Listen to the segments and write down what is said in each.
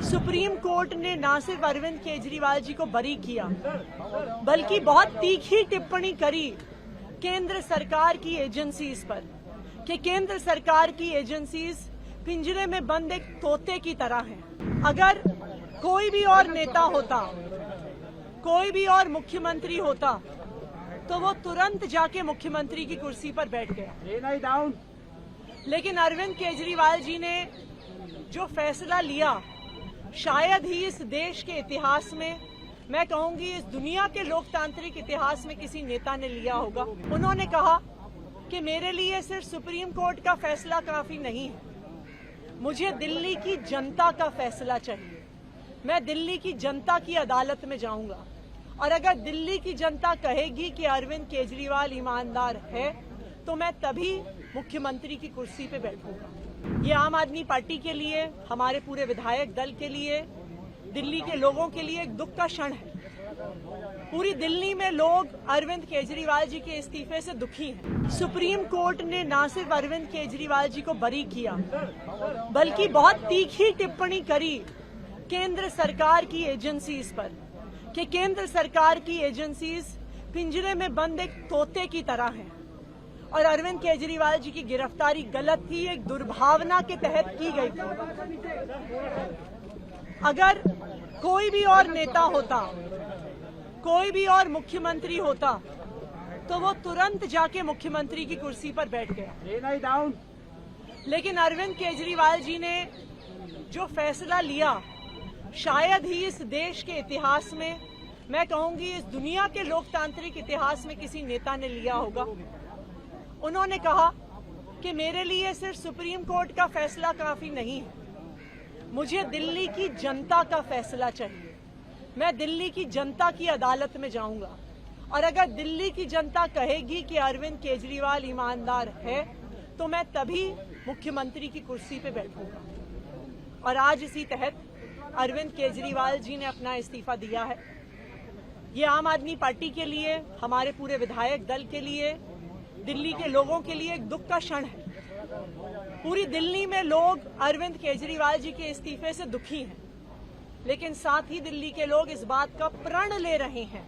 Supreme court ने न सिर्फ अरविंद केजरीवाल जी को बरी किया, बल्कि बहुत तीखी टिप्पणी करी केंद्र सरकार की एजेंसीज पर कि केंद्र सरकार की एजेंसीज पिंजरे में बंद एक तोते की तरह हैं। अगर कोई भी और नेता होता, कोई भी और मुख्यमंत्री होता, तो वो तुरंत जाके मुख्यमंत्री की कुर्सी पर बैठ गया। लेकिन अरविंद केजरीवाल जी ने जो फैसला लिया, शायद ही इस देश के इतिहास में, मैं कहूंगी इस दुनिया के लोकतांत्रिक इतिहास में किसी नेता ने लिया होगा। उन्होंने कहा कि मेरे लिए सिर्फ सुप्रीम कोर्ट का फैसला काफी नहीं है, मुझे दिल्ली की जनता का फैसला चाहिए। मैं दिल्ली की जनता की अदालत में जाऊंगा और अगर दिल्ली की जनता कहेगी कि अरविंद केजरीवाल ईमानदार है, तो मैं तभी मुख्यमंत्री की कुर्सी पे बैठूंगा। ये आम आदमी पार्टी के लिए, हमारे पूरे विधायक दल के लिए, दिल्ली के लोगों के लिए एक दुख का क्षण है। पूरी दिल्ली में लोग अरविंद केजरीवाल जी के इस्तीफे से दुखी हैं। सुप्रीम कोर्ट ने न सिर्फ अरविंद केजरीवाल जी को बरी किया, बल्कि बहुत तीखी टिप्पणी करी केंद्र सरकार की एजेंसीज पर कि केंद्र सरकार की एजेंसीज पिंजरे में बंद एक तोते की तरह हैं और अरविंद केजरीवाल जी की गिरफ्तारी गलत थी, एक दुर्भावना के तहत की गई थी। अगर कोई भी और नेता होता, कोई भी और मुख्यमंत्री होता, तो वो तुरंत जाके मुख्यमंत्री की कुर्सी पर बैठ गया। लेकिन अरविंद केजरीवाल जी ने जो फैसला लिया, शायद ही इस देश के इतिहास में, मैं कहूंगी इस दुनिया के लोकतांत्रिक इतिहास में किसी नेता ने लिया होगा। उन्होंने कहा कि मेरे लिए सिर्फ सुप्रीम कोर्ट का फैसला काफी नहीं है, मुझे दिल्ली की जनता का फैसला चाहिए। मैं दिल्ली की जनता की अदालत में जाऊंगा और अगर दिल्ली की जनता कहेगी कि अरविंद केजरीवाल ईमानदार है, तो मैं तभी मुख्यमंत्री की कुर्सी पे बैठूंगा। और आज इसी तहत अरविंद केजरीवाल जी ने अपना इस्तीफा दिया है। ये आम आदमी पार्टी के लिए, हमारे पूरे विधायक दल के लिए, दिल्ली के लोगों के लिए एक दुख का क्षण है। पूरी दिल्ली में लोग अरविंद केजरीवाल जी के इस्तीफे से दुखी हैं, लेकिन साथ ही दिल्ली के लोग इस बात का प्रण ले रहे हैं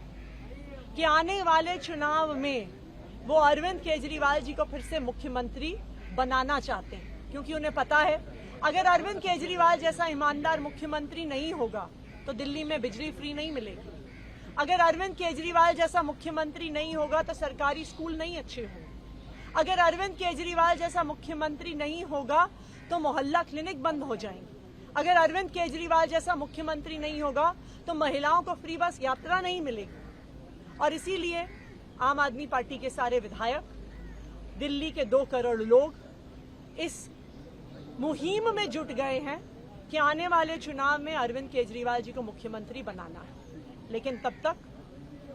कि आने वाले चुनाव में वो अरविंद केजरीवाल जी को फिर से मुख्यमंत्री बनाना चाहते हैं, क्योंकि उन्हें पता है अगर अरविंद केजरीवाल जैसा ईमानदार मुख्यमंत्री नहीं होगा तो दिल्ली में बिजली फ्री नहीं मिलेगी। अगर अरविंद केजरीवाल जैसा मुख्यमंत्री नहीं होगा तो सरकारी स्कूल नहीं अच्छे होंगे। अगर अरविंद केजरीवाल जैसा मुख्यमंत्री नहीं होगा तो मोहल्ला क्लिनिक बंद हो जाएंगे। अगर अरविंद केजरीवाल जैसा मुख्यमंत्री नहीं होगा तो महिलाओं को फ्री बस यात्रा नहीं मिलेगी। और इसीलिए आम आदमी पार्टी के सारे विधायक, दिल्ली के 2 करोड़ लोग इस मुहिम में जुट गए हैं कि आने वाले चुनाव में अरविंद केजरीवाल जी को मुख्यमंत्री बनाना है। लेकिन तब तक,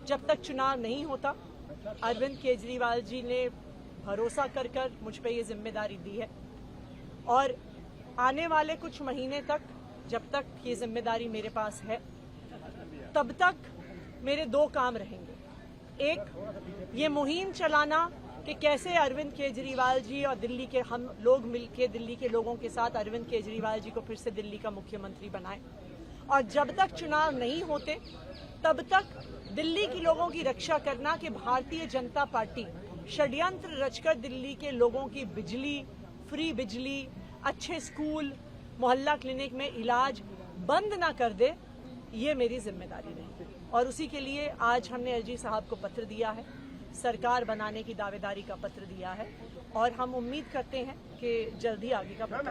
जब तक चुनाव नहीं होता, अरविंद केजरीवाल जी ने भरोसा कर मुझ पे ये जिम्मेदारी दी है और आने वाले कुछ महीने तक, जब तक ये जिम्मेदारी मेरे पास है, तब तक मेरे 2 काम रहेंगे। एक, ये मुहिम चलाना कि कैसे अरविंद केजरीवाल जी और दिल्ली के हम लोग मिलकर दिल्ली के लोगों के साथ अरविंद केजरीवाल जी को फिर से दिल्ली का मुख्यमंत्री बनाएं। और जब तक चुनाव नहीं होते, तब तक दिल्ली के लोगों की रक्षा करना कि भारतीय जनता पार्टी षड्यंत्र रचकर दिल्ली के लोगों की बिजली, फ्री बिजली, अच्छे स्कूल, मोहल्ला क्लिनिक में इलाज बंद ना कर दे, ये मेरी जिम्मेदारी रहेगी। और उसी के लिए आज हमने एलजी साहब को पत्र दिया है, सरकार बनाने की दावेदारी का पत्र दिया है और हम उम्मीद करते हैं कि जल्दी आगे का पत्र